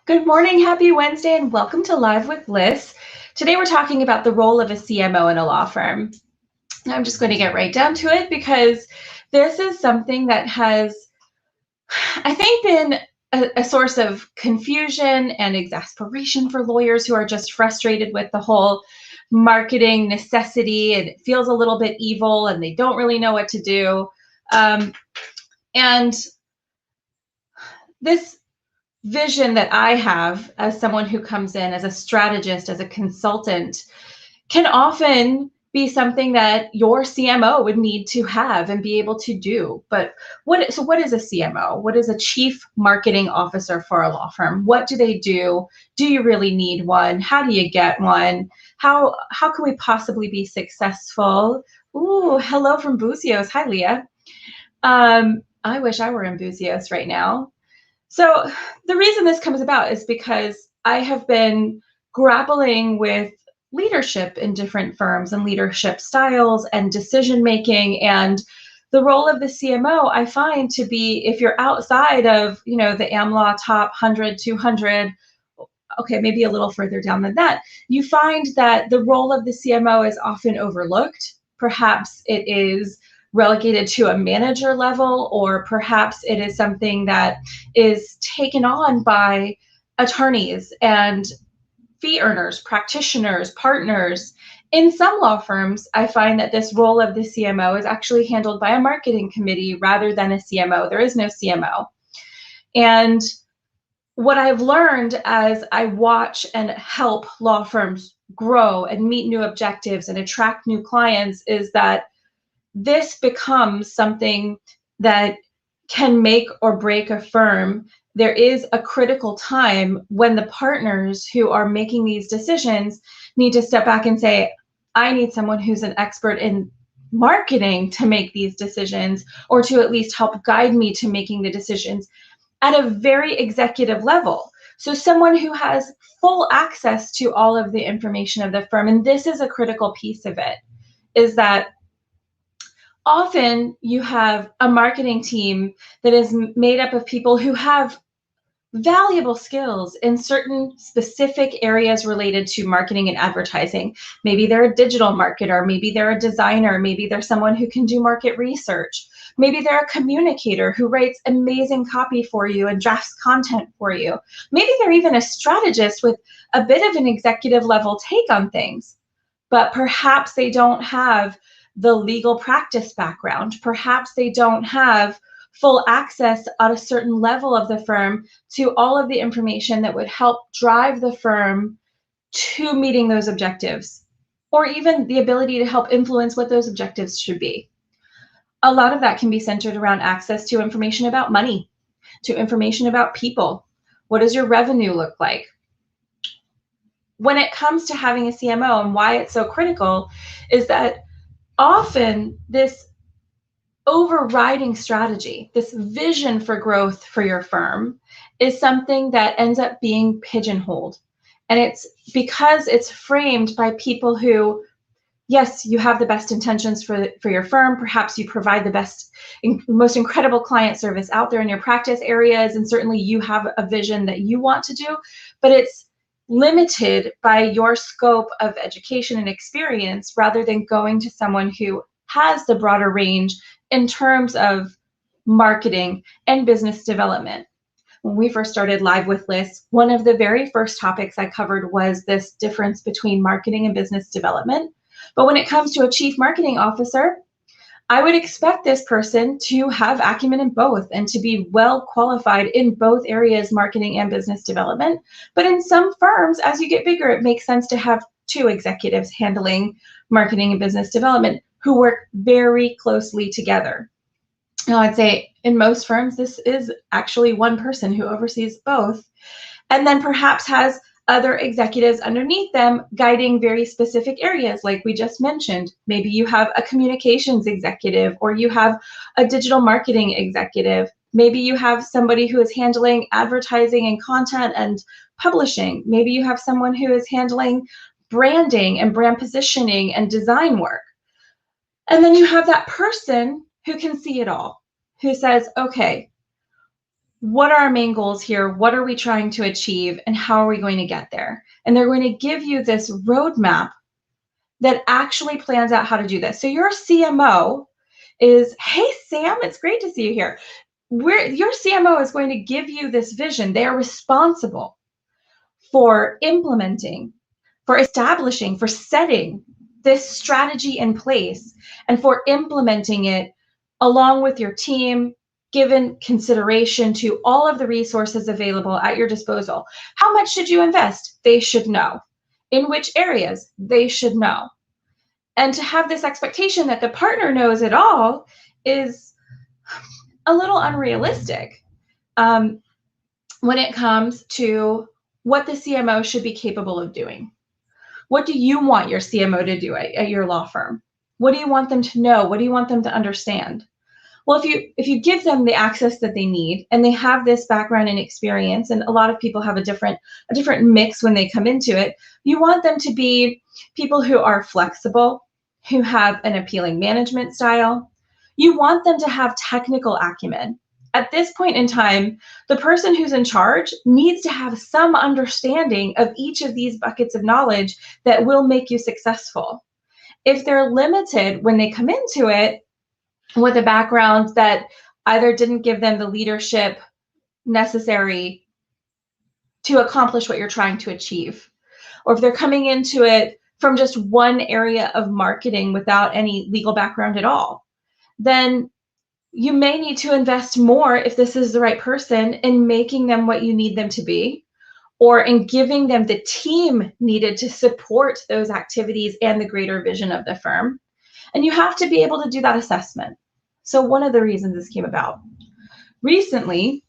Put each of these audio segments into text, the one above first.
Good morning, happy Wednesday, and welcome to Live with Liz. Today we're talking about the role of a CMO in a law firm. I'm just going to get right down to it because this is something that has, I think, been a source of confusion and exasperation for lawyers who are just frustrated with the whole marketing necessity, and it feels a little bit evil and they don't really know what to do. And this vision that I have as someone who comes in as a strategist, as a consultant, can often be something that your CMO would need to have and be able to do. But what is a CMO? What is a chief marketing officer for a law firm? What do they do? Do you really need one? How do you get one? How can we possibly be successful? Ooh, hello from Buzios. Hi, Leah. I wish I were in Buzios right now. So the reason this comes about is because I have been grappling with leadership in different firms and leadership styles and decision making, and the role of the CMO I find to be, if you're outside of the AmLaw top 100, 200, okay, maybe a little further down than that, you find that the role of the CMO is often overlooked. Perhaps it is relegated to a manager level, or perhaps it is something that is taken on by attorneys and fee earners, practitioners, partners. In some law firms, I find that this role of the CMO is actually handled by a marketing committee rather than a CMO. There is no CMO. And what I've learned as I watch and help law firms grow and meet new objectives and attract new clients is that this becomes something that can make or break a firm. There is a critical time when the partners who are making these decisions need to step back and say, I need someone who's an expert in marketing to make these decisions, or to at least help guide me to making the decisions at a very executive level. So someone who has full access to all of the information of the firm. And this is a critical piece of it, is that often you have a marketing team that is made up of people who have valuable skills in certain specific areas related to marketing and advertising. Maybe they're a digital marketer, maybe they're a designer, maybe they're someone who can do market research. Maybe they're a communicator who writes amazing copy for you and drafts content for you. Maybe they're even a strategist with a bit of an executive level take on things, but perhaps they don't have the legal practice background. Perhaps they don't have full access at a certain level of the firm to all of the information that would help drive the firm to meeting those objectives, or even the ability to help influence what those objectives should be. A lot of that can be centered around access to information about money, to information about people. What does your revenue look like? When it comes to having a CMO, and why it's so critical, is that often this overriding strategy, this vision for growth for your firm, is something that ends up being pigeonholed. And it's because it's framed by people who, yes, you have the best intentions for your firm. Perhaps you provide the best, most incredible client service out there in your practice areas. And certainly you have a vision that you want to do, but it's limited by your scope of education and experience, rather than going to someone who has the broader range in terms of marketing and business development. When we first started Live with Liz, one of the very first topics I covered was this difference between marketing and business development. But when it comes to a chief marketing officer, I would expect this person to have acumen in both and to be well qualified in both areas, marketing and business development. But in some firms, as you get bigger, it makes sense to have two executives handling marketing and business development who work very closely together. Now, I'd say in most firms, this is actually one person who oversees both, and then perhaps has other executives underneath them guiding very specific areas like we just mentioned. Maybe you have a communications executive, or you have a digital marketing executive. Maybe you have somebody who is handling advertising and content and publishing. Maybe you have someone who is handling branding and brand positioning and design work. And then you have that person who can see it all, who says, okay, what are our main goals here? What are we trying to achieve? And how are we going to get there? And they're going to give you this roadmap that actually plans out how to do this. So your CMO is, hey, Sam, it's great to see you here. Your CMO is going to give you this vision. They are responsible for implementing, for establishing, for setting this strategy in place, and for implementing it along with your team, given consideration to all of the resources available at your disposal. How much should you invest? They should know. In which areas? They should know. And to have this expectation that the partner knows it all is a little unrealistic when it comes to what the CMO should be capable of doing. What do you want your CMO to do at your law firm? What do you want them to know? What do you want them to understand? Well, if you give them the access that they need and they have this background and experience, and a lot of people have a different mix when they come into it, you want them to be people who are flexible, who have an appealing management style. You want them to have technical acumen. At this point in time, the person who's in charge needs to have some understanding of each of these buckets of knowledge that will make you successful. If they're limited when they come into it with a background that either didn't give them the leadership necessary to accomplish what you're trying to achieve, or if they're coming into it from just one area of marketing without any legal background at all, then you may need to invest more, if this is the right person, in making them what you need them to be, or in giving them the team needed to support those activities and the greater vision of the firm. And you have to be able to do that assessment. So one of the reasons this came about recently,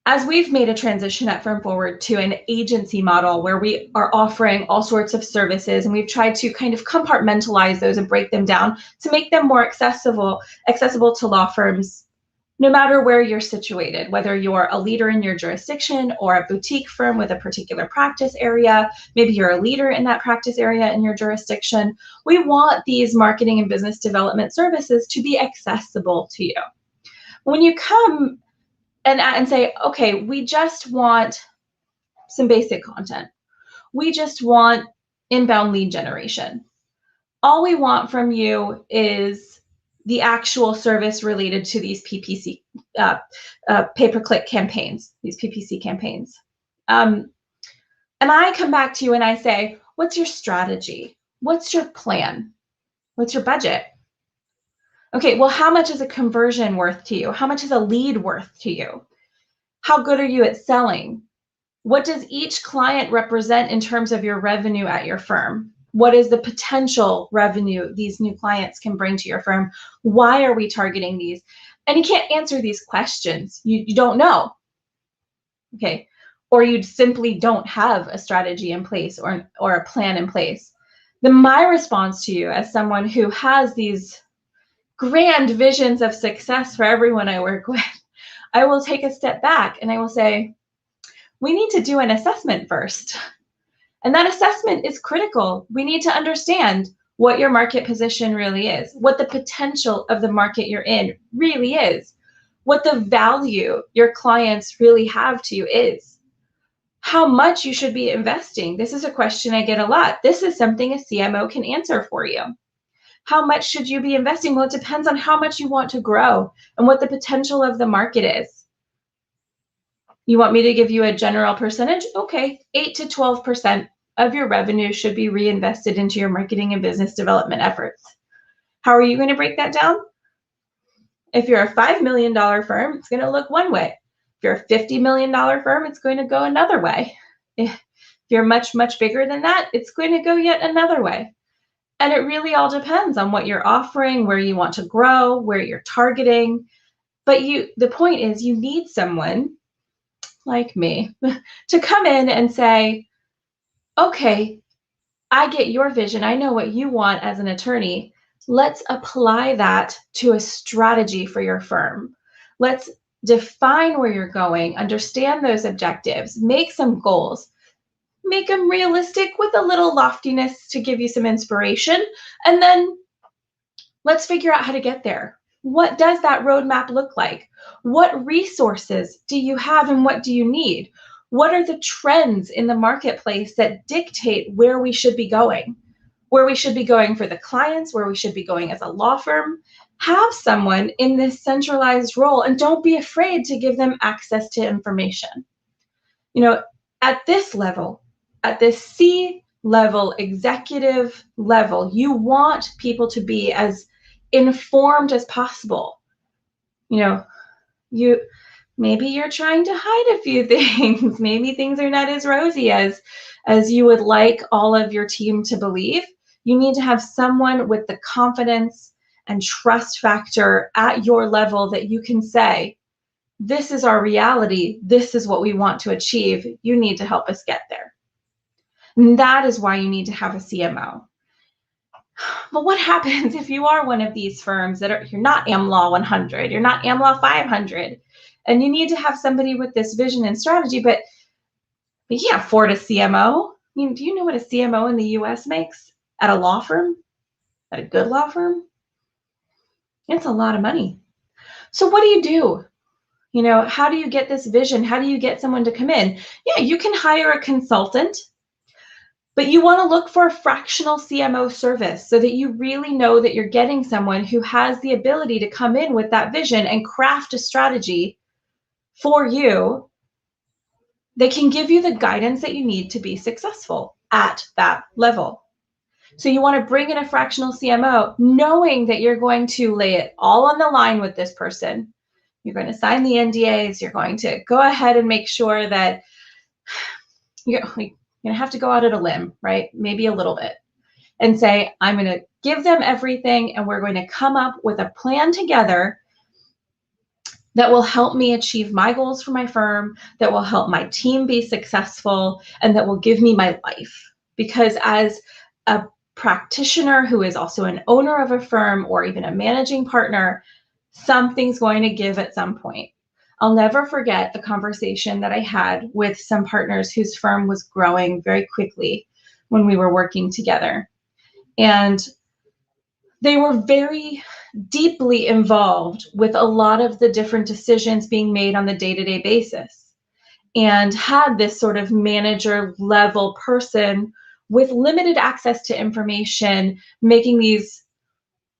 as we've made a transition at Firm Forward to an agency model where we are offering all sorts of services, and we've tried to kind of compartmentalize those and break them down to make them more accessible to law firms, no matter where you're situated, whether you're a leader in your jurisdiction or a boutique firm with a particular practice area, maybe you're a leader in that practice area in your jurisdiction. We want these marketing and business development services to be accessible to you. When you come and say, okay, we just want some basic content. We just want inbound lead generation. All we want from you is the actual service related to these PPC, pay-per-click campaigns, these PPC campaigns. And I come back to you and I say, what's your strategy? What's your plan? What's your budget? Okay, well, how much is a conversion worth to you? How much is a lead worth to you? How good are you at selling? What does each client represent in terms of your revenue at your firm? What is the potential revenue these new clients can bring to your firm? Why are we targeting these? And you can't answer these questions. You don't know, okay? Or you simply don't have a strategy in place or a plan in place. Then my response to you as someone who has these grand visions of success for everyone I work with, I will take a step back and I will say, we need to do an assessment first. And that assessment is critical. We need to understand what your market position really is, what the potential of the market you're in really is, what the value your clients really have to you is, how much you should be investing. This is a question I get a lot. This is something a CMO can answer for you. How much should you be investing? Well, it depends on how much you want to grow and what the potential of the market is. You want me to give you a general percentage? Okay, 8 to 12% of your revenue should be reinvested into your marketing and business development efforts. How are you going to break that down? If you're a $5 million firm, it's going to look one way. If you're a $50 million firm, it's going to go another way. If you're much, much bigger than that, it's going to go yet another way. And it really all depends on what you're offering, where you want to grow, where you're targeting. But the point is, you need someone like me to come in and say, okay, I get your vision. I know what you want as an attorney. Let's apply that to a strategy for your firm. Let's define where you're going, understand those objectives, make some goals, make them realistic with a little loftiness to give you some inspiration, and then let's figure out how to get there. What does that roadmap look like? What resources do you have and what do you need? What are the trends in the marketplace that dictate where we should be going? Where we should be going for the clients, where we should be going as a law firm. Have someone in this centralized role and don't be afraid to give them access to information. At this level, at this C level, executive level, you want people to be as informed as possible. You maybe you're trying to hide a few things. Maybe things are not as rosy as you would like all of your team to believe. You need to have someone with the confidence and trust factor at your level that you can say, this is our reality. This is what we want to achieve. You need to help us get there. And that is why you need to have a CMO. But what happens if you are one of these firms you're not AmLaw 100, you're not AmLaw 500, and you need to have somebody with this vision and strategy, but you can't afford a CMO? I mean, do you know what a CMO in the US makes at a law firm? At a good law firm? It's a lot of money. So what do you do? How do you get this vision? How do you get someone to come in? Yeah, you can hire a consultant, but you want to look for a fractional CMO service so that you really know that you're getting someone who has the ability to come in with that vision and craft a strategy for you. They can give you the guidance that you need to be successful at that level. So you want to bring in a fractional CMO, knowing that you're going to lay it all on the line with this person. You're going to sign the NDAs. You're going to go ahead and make sure that you're going to have to go out at a limb, right? Maybe a little bit, and say, I'm going to give them everything, and we're going to come up with a plan together that will help me achieve my goals for my firm, that will help my team be successful, and that will give me my life. Because as a practitioner who is also an owner of a firm or even a managing partner, something's going to give at some point. I'll never forget a conversation that I had with some partners whose firm was growing very quickly when we were working together. And they were very deeply involved with a lot of the different decisions being made on the day-to-day basis, and had this sort of manager level person with limited access to information making these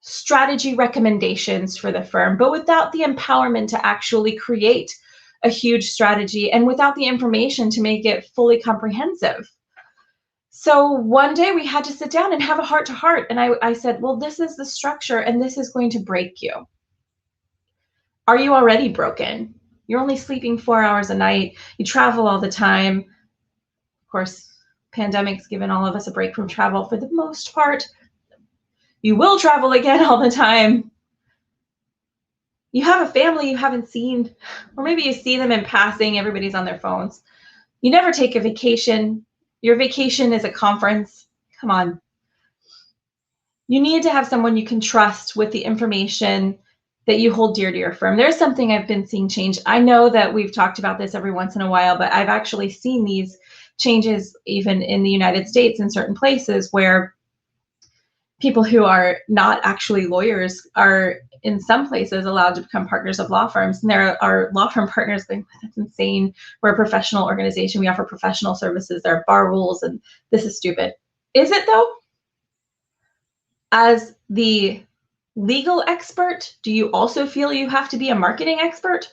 strategy recommendations for the firm, but without the empowerment to actually create a huge strategy and without the information to make it fully comprehensive. So one day we had to sit down and have a heart to heart. And I said, well, this is the structure and this is going to break you. Are you already broken? You're only sleeping 4 hours a night. You travel all the time. Of course, pandemic's given all of us a break from travel for the most part. You will travel again all the time. You have a family you haven't seen, or maybe you see them in passing. Everybody's on their phones. You never take a vacation. Your vacation is a conference. Come on. You need to have someone you can trust with the information that you hold dear to your firm. There's something I've been seeing change. I know that we've talked about this every once in a while, but I've actually seen these changes even in the United States in certain places where people who are not actually lawyers are in some places allowed to become partners of law firms. And there are law firm partners going, that's insane. We're a professional organization. We offer professional services. There are bar rules, and this is stupid. Is it though? As the legal expert, do you also feel you have to be a marketing expert?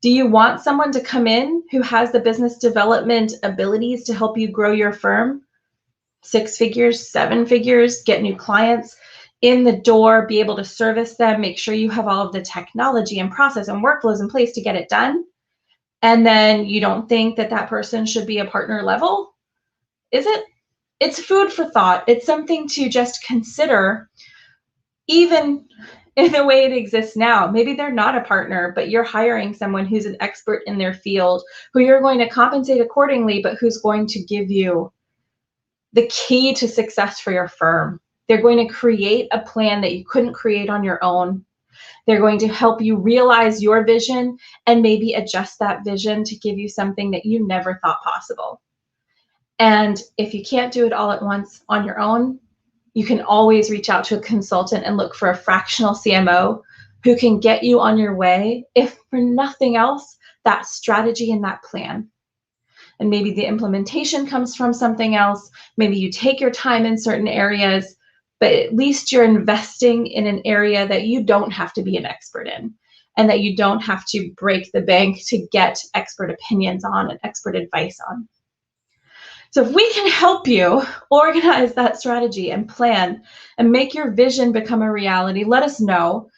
Do you want someone to come in who has the business development abilities to help you grow your firm? 6 figures, 7 figures, get new clients in the door, be able to service them, make sure you have all of the technology and process and workflows in place to get it done. And then you don't think that that person should be a partner level? Is it? It's food for thought. It's something to just consider, even in the way it exists now. Maybe they're not a partner, but you're hiring someone who's an expert in their field, who you're going to compensate accordingly, but who's going to give you the key to success for your firm. They're going to create a plan that you couldn't create on your own. They're going to help you realize your vision and maybe adjust that vision to give you something that you never thought possible. And if you can't do it all at once on your own, you can always reach out to a consultant and look for a fractional CMO who can get you on your way, if for nothing else, that strategy and that plan. And maybe the implementation comes from something else. Maybe you take your time in certain areas, but at least you're investing in an area that you don't have to be an expert in, and that you don't have to break the bank to get expert opinions on and expert advice on. So if we can help you organize that strategy and plan and make your vision become a reality, let us know.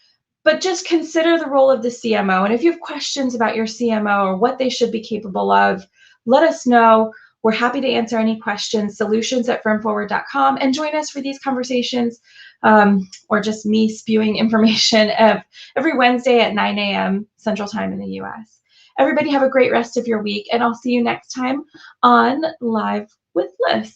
But just consider the role of the CMO. And if you have questions about your CMO or what they should be capable of, let us know. We're happy to answer any questions, solutions@firmforward.com, and join us for these conversations, or just me spewing information every Wednesday at 9 a.m. Central Time in the US. Everybody have a great rest of your week, and I'll see you next time on Live with Liz.